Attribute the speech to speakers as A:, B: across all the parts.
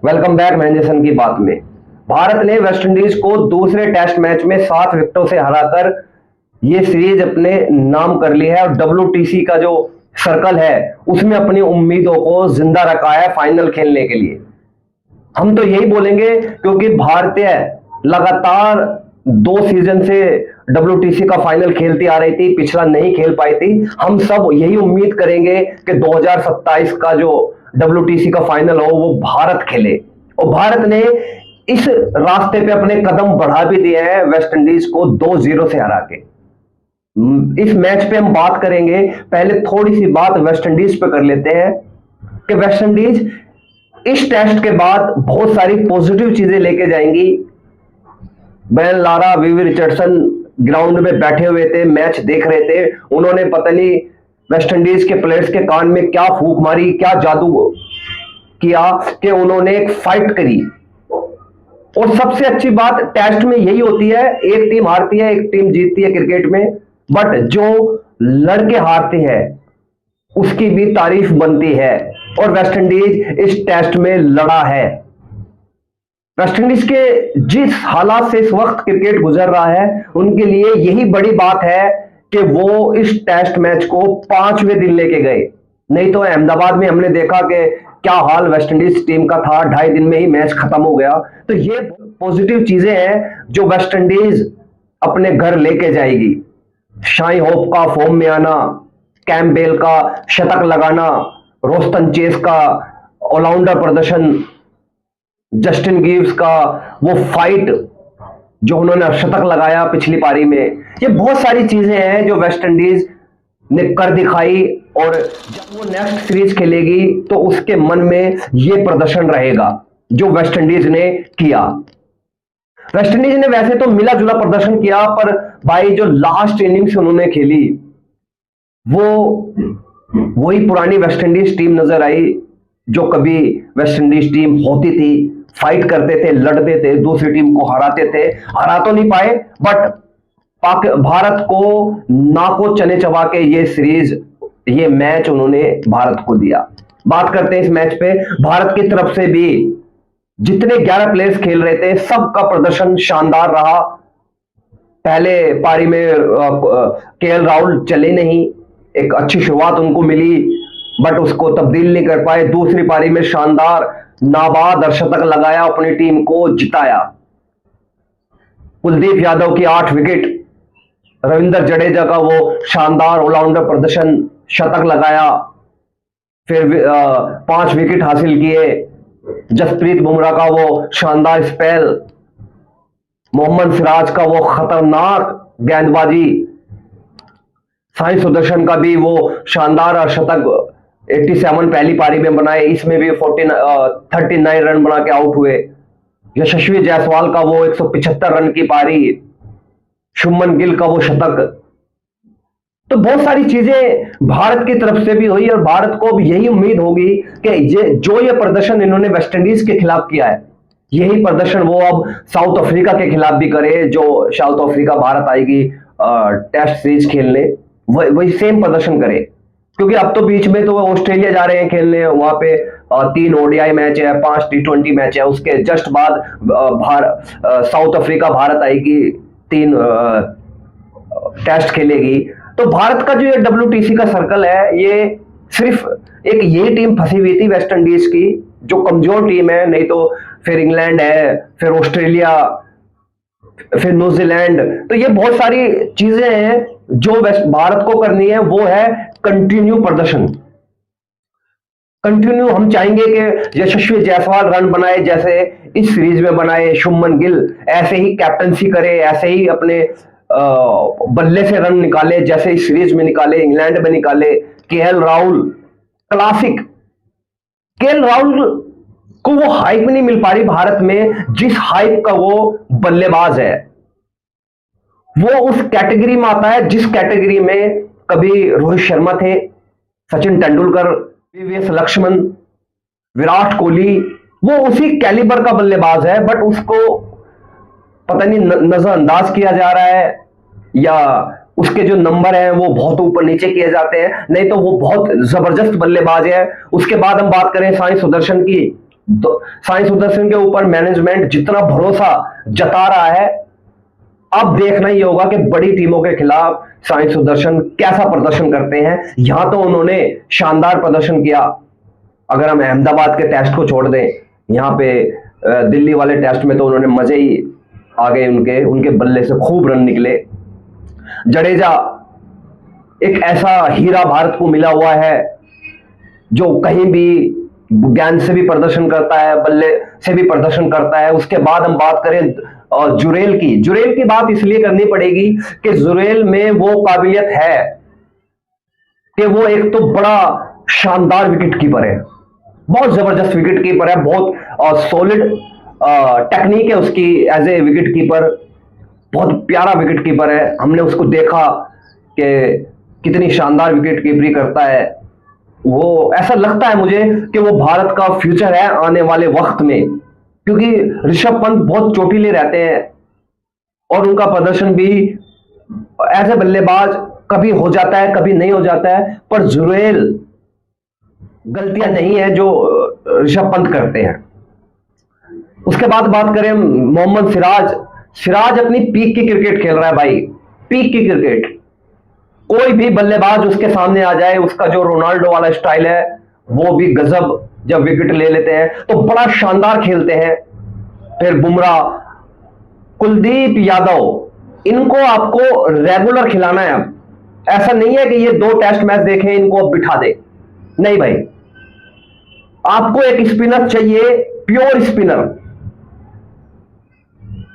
A: Welcome back Mahendra की बात में। भारत ने वेस्टइंडीज को दूसरे टेस्ट मैच में 7 विकेटों से हराकर ये सीरीज अपने नाम कर ली है और WTC का जो सर्कल है उसमें अपनी उम्मीदों को जिंदा रखा है फाइनल खेलने के लिए। हम तो यही बोलेंगे क्योंकि भारतीय लगातार 2 सीजन से WTC का फाइनल खेलती आ रही थी, पिछला नहीं खेल पाई थी। हम सब यही उम्मीद करेंगे कि 2027 का जो WTC का फाइनल हो वो भारत खेले, और भारत ने इस रास्ते पे अपने कदम बढ़ा भी दिए हैं वेस्टइंडीज को 2-0 से हरा के। इस मैच पे हम बात करेंगे, पहले थोड़ी सी बात वेस्टइंडीज पे कर लेते हैं कि वेस्टइंडीज इस टेस्ट के बाद बहुत सारी पॉजिटिव चीजें लेके जाएंगी। बेन लारा, वीवी रिचर्डसन ग्राउंड में बैठे हुए थे, मैच देख रहे थे। उन्होंने पता नहीं वेस्टइंडीज के प्लेयर्स के कान में क्या फूंक मारी, क्या जादू किया कि उन्होंने एक फाइट करी। और सबसे अच्छी बात टेस्ट में यही होती है, एक टीम हारती है, एक टीम जीतती है क्रिकेट में, बट जो लड़के हारते हैं उसकी भी तारीफ बनती है। और वेस्टइंडीज इस टेस्ट में लड़ा है। वेस्टइंडीज के जिस हालात से इस वक्त क्रिकेट गुजर रहा है उनके लिए यही बड़ी बात है कि वो इस टेस्ट मैच को 5वें दिन लेके गए। नहीं तो अहमदाबाद में हमने देखा कि क्या हाल वेस्टइंडीज टीम का था, 2.5 दिन में ही मैच खत्म हो गया। तो ये पॉजिटिव चीजें हैं जो वेस्टइंडीज अपने घर लेके जाएगी। शाई होप का फॉर्म में आना, कैम्पबेल का शतक लगाना, रोस्टन चेस का ऑलराउंडर प्रदर्शन, जस्टिन गिव्स का वो फाइट जो उन्होंने शतक लगाया पिछली पारी में, ये बहुत सारी चीजें हैं जो वेस्टइंडीज ने कर दिखाई। और जब वो नेक्स्ट सीरीज खेलेगी तो उसके मन में ये प्रदर्शन रहेगा जो वेस्टइंडीज ने किया। वेस्टइंडीज ने वैसे तो मिला जुला प्रदर्शन किया, पर भाई जो लास्ट इनिंग्स उन्होंने खेली वो वही पुरानी वेस्टइंडीज टीम नजर आई जो कभी वेस्टइंडीज टीम होती थी। फाइट करते थे, लड़ते थे, दूसरी टीम को हराते थे। हरा तो नहीं पाए, बट भारत को नाको चने चबा के ये सीरीज, ये मैच उन्होंने भारत को दिया। बात करते हैं इस मैच पे। भारत की तरफ से भी जितने 11 प्लेयर्स खेल रहे थे सबका प्रदर्शन शानदार रहा। पहले पारी में KL राहुल चले नहीं, एक अच्छी शुरुआत उनको मिली बट उसको तब्दील नहीं कर पाए। दूसरी पारी में शानदार नाबाद शतक लगाया, अपनी टीम को जिताया। कुलदीप यादव की 8 विकेट, रविंद्र जडेजा का वो शानदार ऑलराउंडर प्रदर्शन, शतक लगाया, फिर 5 विकेट हासिल किए। जसप्रीत बुमराह का वो शानदार स्पेल, मोहम्मद सिराज का वो खतरनाक गेंदबाजी, साई सुदर्शन का भी वो शानदार शतक 87 पहली पारी में बनाए, इसमें भी 39 रन बना के आउट हुए। यशस्वी जायसवाल का वो 175 रन की पारी, शुभमन गिल का वो शतक। तो बहुत सारी चीजें भारत की तरफ से भी हुई और भारत को अब यही उम्मीद होगी कि ये प्रदर्शन इन्होंने वेस्टइंडीज के खिलाफ किया है, यही प्रदर्शन वो अब साउथ अफ्रीका के खिलाफ भी करे। जो साउथ अफ्रीका भारत आएगी टेस्ट सीरीज खेलने, वही सेम प्रदर्शन करे। क्योंकि अब तो बीच में तो ऑस्ट्रेलिया जा रहे हैं खेलने, वहां पे 3 ODI मैच है, 5 T20 मैच है। उसके जस्ट बाद साउथ अफ्रीका भारत आएगी, 3 टेस्ट खेलेगी। तो भारत का जो ये WTC का सर्कल है, ये सिर्फ एक ये टीम फंसी हुई थी वेस्टइंडीज की जो कमजोर टीम है। नहीं तो फिर इंग्लैंड है, फिर ऑस्ट्रेलिया, फिर न्यूजीलैंड। तो ये बहुत सारी चीजें हैं जो भारत को करनी है, वो है कंटिन्यू प्रदर्शन। कंटिन्यू हम चाहेंगे कि यशस्वी जायसवाल रन बनाए जैसे इस सीरीज में बनाए, शुभमन गिल ऐसे ही कैप्टनसी करे, ऐसे ही अपने बल्ले से रन निकाले जैसे इस सीरीज में निकाले, इंग्लैंड में निकाले। KL Rahul classic, KL Rahul को वो हाइप नहीं मिल पा रही भारत में जिस हाइप का वो बल्लेबाज है। वो उस कैटेगरी में आता है जिस कैटेगरी में कभी रोहित शर्मा थे, सचिन तेंदुलकर, VVS लक्ष्मण, विराट कोहली। वो उसी कैलिबर का बल्लेबाज है, बट उसको पता नहीं नजरअंदाज किया जा रहा है या उसके जो नंबर हैं वो बहुत ऊपर नीचे किए जाते हैं। नहीं तो वो बहुत जबरदस्त बल्लेबाज है। उसके बाद हम बात करें साई सुदर्शन की, तो साई सुदर्शन के ऊपर मैनेजमेंट जितना भरोसा जता रहा है, अब देखना ही होगा कि बड़ी टीमों के खिलाफ साई सुदर्शन कैसा प्रदर्शन करते हैं। यहां तो उन्होंने शानदार प्रदर्शन किया। अगर हम अहमदाबाद के टेस्ट को छोड़ दें, यहां पे दिल्ली वाले टेस्ट में तो उन्होंने मजे ही आ गए, उनके उनके बल्ले से खूब रन निकले। जडेजा एक ऐसा हीरा भारत को मिला हुआ है जो कहीं भी गेंद से भी प्रदर्शन करता है, बल्ले से भी प्रदर्शन करता है। उसके बाद हम बात करें जुरेल की बात इसलिए करनी पड़ेगी कि जुरेल में वो काबिलियत है कि वो एक तो बड़ा शानदार विकेट कीपर है, बहुत जबरदस्त विकेट कीपर है, बहुत सॉलिड टेक्निक है उसकी एज ए विकेट कीपर, बहुत प्यारा विकेट कीपर है। हमने उसको देखा कि कितनी शानदार विकेट कीपरी करता है। वो ऐसा लगता है मुझे कि वो भारत का फ्यूचर है आने वाले वक्त में, क्योंकि ऋषभ पंत बहुत चोटीले रहते हैं और उनका प्रदर्शन भी एज ए बल्लेबाज कभी हो जाता है कभी नहीं हो जाता है, पर जुरेल गलतियां नहीं है जो ऋषभ पंत करते हैं। उसके बाद बात करें मोहम्मद सिराज अपनी पीक की क्रिकेट खेल रहा है भाई, पीक की क्रिकेट। कोई भी बल्लेबाज उसके सामने आ जाए, उसका जो रोनाल्डो वाला स्टाइल है वो भी गजब, जब विकेट ले लेते हैं तो बड़ा शानदार खेलते हैं। फिर बुमराह, कुलदीप यादव, इनको आपको रेगुलर खिलाना है। अब ऐसा नहीं है कि ये 2 टेस्ट मैच देखें इनको अब बिठा दे, नहीं भाई, आपको एक स्पिनर चाहिए, प्योर स्पिनर,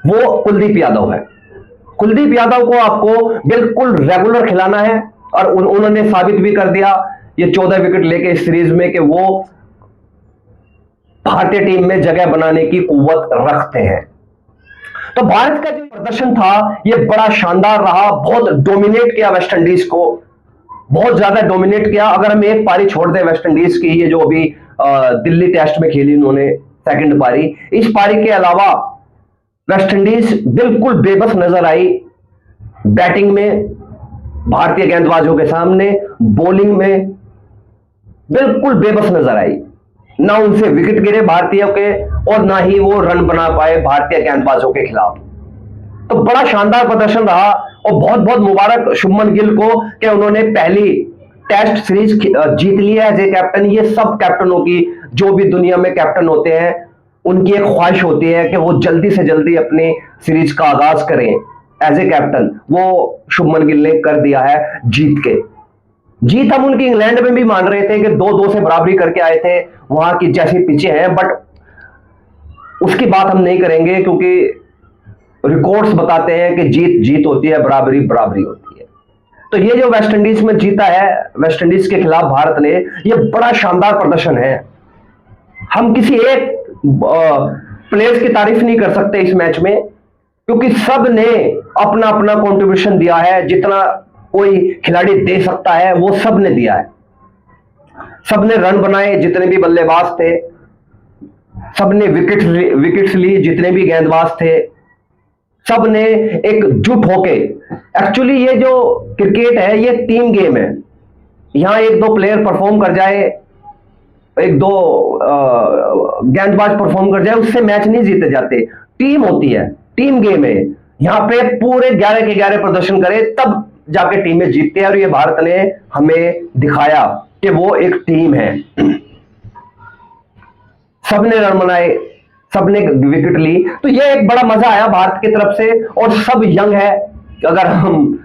A: वो कुलदीप यादव है। कुलदीप यादव को आपको बिल्कुल रेगुलर खिलाना है और उन्होंने साबित भी कर दिया ये 14 विकेट लेके इस सीरीज में कि वो भारतीय टीम में जगह बनाने की कुव्वत रखते हैं। तो भारत का जो प्रदर्शन था ये बड़ा शानदार रहा, बहुत डोमिनेट किया वेस्ट इंडीज को, बहुत ज्यादा डोमिनेट किया। अगर हम एक पारी छोड़ दें वेस्ट इंडीज की, ये जो अभी दिल्ली टेस्ट में खेली उन्होंने सेकंड पारी, इस पारी के अलावा वेस्ट इंडीज बिल्कुल बेबस नजर आई बैटिंग में भारतीय गेंदबाजों के सामने, बॉलिंग में बिल्कुल बेबस नजर आई। ना उनसे विकेट गिरे भारतीयों के और ना ही वो रन बना पाए भारतीय गेंदबाजों के खिलाफ। तो बड़ा शानदार प्रदर्शन रहा और बहुत बहुत मुबारक शुभमन गिल को कि उन्होंने पहली टेस्ट सीरीज जीत लिया एज ए कैप्टन। ये सब कैप्टनों की, जो भी दुनिया में कैप्टन होते हैं, उनकी एक ख्वाहिश होती है कि वो जल्दी से जल्दी अपनी सीरीज का आगाज करें एज ए कैप्टन। वो शुभमन गिल ने कर दिया है जीत के। जीत हम उनकी इंग्लैंड में भी मान रहे थे कि 2-2 से बराबरी करके आए थे, वहां की जैसी पिचें हैं, बट उसकी बात हम नहीं करेंगे क्योंकि रिकॉर्ड्स बताते हैं कि जीत जीत होती है, बराबरी बराबरी होती है। तो ये जो वेस्ट इंडीज में जीता है, वेस्ट इंडीज के खिलाफ भारत ने, ये बड़ा शानदार प्रदर्शन है। हम किसी एक प्लेयर्स की तारीफ नहीं कर सकते इस मैच में, क्योंकि सब ने अपना अपना कंट्रीब्यूशन दिया है। जितना कोई खिलाड़ी दे सकता है वो सब ने दिया है। सब ने रन बनाए, जितने भी बल्लेबाज थे, सब ने विकेट्स ली, जितने भी गेंदबाज थे, सब ने एकजुट होके। एक्चुअली ये जो क्रिकेट है ये टीम गेम है। यहां 1-2 प्लेयर परफॉर्म कर जाए, 1-2 गेंदबाज परफॉर्म कर जाए, उससे मैच नहीं जीते जाते। टीम होती है, टीम गेम है। यहां पे पूरे 11 के 11 प्रदर्शन करे तब जाके टीमें जीतती है, और ये भारत ने हमें दिखाया कि वो एक टीम है। सबने रन बनाए, सबने विकेट ली, तो ये एक बड़ा मजा आया भारत की तरफ से। और सब यंग है। अगर हम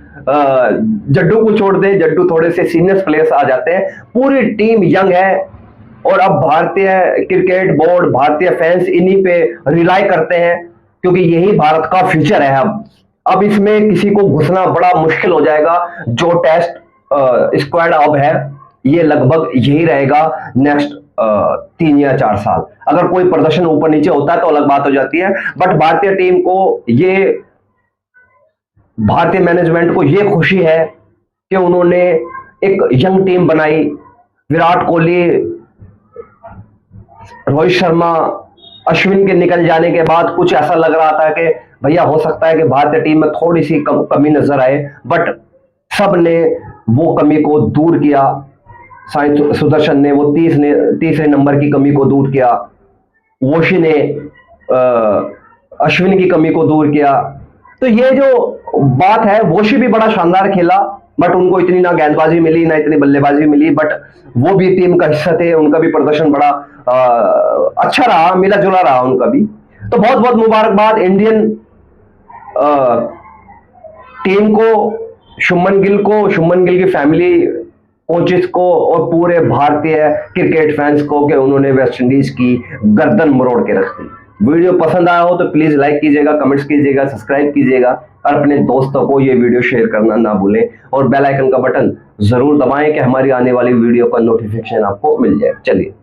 A: जड्डू को छोड़ दें, जड्डू थोड़े से सीनियर प्लेयर्स आ जाते हैं, पूरी टीम यंग है। और अब भारतीय क्रिकेट बोर्ड, भारतीय फैंस इन्हीं पे रिलाई करते हैं, क्योंकि यही भारत का फ्यूचर है। अब इसमें किसी को घुसना बड़ा मुश्किल हो जाएगा। जो टेस्ट स्क्वाड अब है ये लगभग यही रहेगा नेक्स्ट 3 या 4 साल। अगर कोई प्रदर्शन ऊपर नीचे होता है तो अलग बात हो जाती है, बट भारतीय टीम को ये, भारतीय मैनेजमेंट को ये खुशी है कि उन्होंने एक यंग टीम बनाई। विराट कोहली, रोहित शर्मा, अश्विन के निकल जाने के बाद कुछ ऐसा लग रहा था कि भैया हो सकता है कि भारतीय टीम में थोड़ी सी कमी नजर आए, बट सब ने वो कमी को दूर किया। साई सुदर्शन ने वो तीसरे नंबर की कमी को दूर किया। वोशी ने अश्विन की कमी को दूर किया। तो ये जो बात है, वोशी भी बड़ा शानदार खेला, बट उनको इतनी ना गेंदबाजी मिली ना इतनी बल्लेबाजी मिली, बट वो भी टीम का हिस्सा थे, उनका भी प्रदर्शन बड़ा अच्छा रहा, मिला जुला रहा उनका भी। तो बहुत बहुत मुबारकबाद इंडियन टीम को, शुभमन गिल को, शुभमन गिल की फैमिली, कोचेस को और पूरे भारतीय क्रिकेट फैंस को कि उन्होंने वेस्ट इंडीज की गर्दन मरोड़ के रख दी। वीडियो पसंद आया हो तो प्लीज लाइक कीजिएगा, कमेंट्स कीजिएगा, सब्सक्राइब कीजिएगा और अपने दोस्तों को ये वीडियो शेयर करना ना भूलें और बेल आइकन का बटन जरूर दबाएं कि हमारी आने वाली वीडियो का नोटिफिकेशन आपको मिल जाए। चलिए।